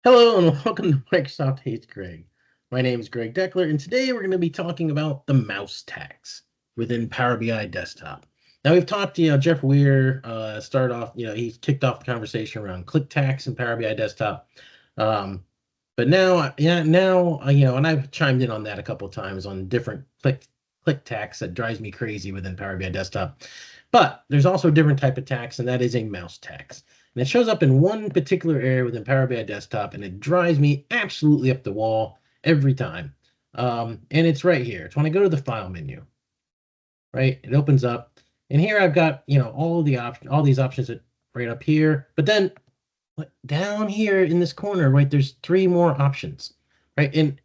Hello and welcome to Microsoft Hates Greg. My name is Greg Deckler, and today we're going to be talking about the mouse tags within Power BI Desktop. Now we've talked, Jeff Weir started off, he kicked off the conversation around click tags in Power BI Desktop. Um, but now, and I've chimed in on that a couple of times on different click tags that drives me crazy within Power BI Desktop. But there's also a different type of tax, and that is a mouse tax. And it shows up in one particular area within Power BI Desktop, and it drives me absolutely up the wall every time. And it's right here. It's when I go to the File menu, right? It opens up, and here I've got all these options right up here. But then down here in this corner, right, there's three more options, right? And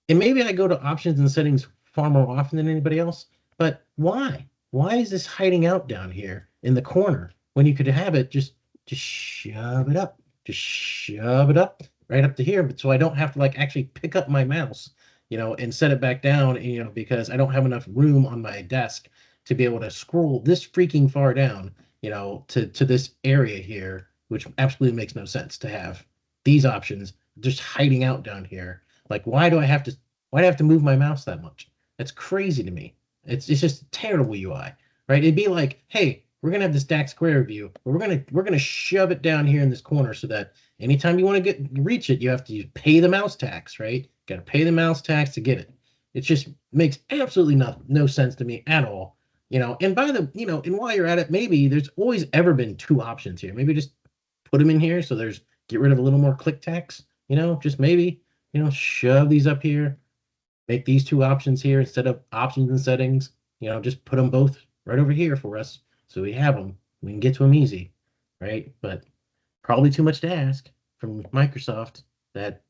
maybe I go to options and settings far more often than anybody else, but why? Why is this hiding out down here in the corner when you could have it just shove it up, just shove it up right up to here, but so I don't have to like actually pick up my mouse, and set it back down, because I don't have enough room on my desk to be able to scroll this freaking far down, to this area here, which absolutely makes no sense to have these options just hiding out down here. Like, why do I have to move my mouse that much? That's crazy to me. It's just terrible UI, right? It'd be like, hey, we're gonna have this DAX square view, but we're gonna shove it down here in this corner so that anytime you want to reach it, you have to pay the mouse tax, right? Got to pay the mouse tax to get it. It just makes absolutely no sense to me at all. And and while you're at it, maybe there's always ever been two options here. Maybe just put them in here so there's get rid of a little more click tax. Just maybe shove these up here, make these two options here instead of options and settings. Just put them both right over here for us so we have them. We can get to them easy, right? But probably too much to ask from Microsoft that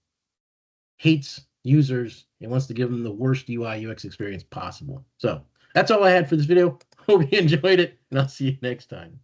hates users and wants to give them the worst UI UX experience possible. So that's all I had for this video. Hope you enjoyed it, and I'll see you next time.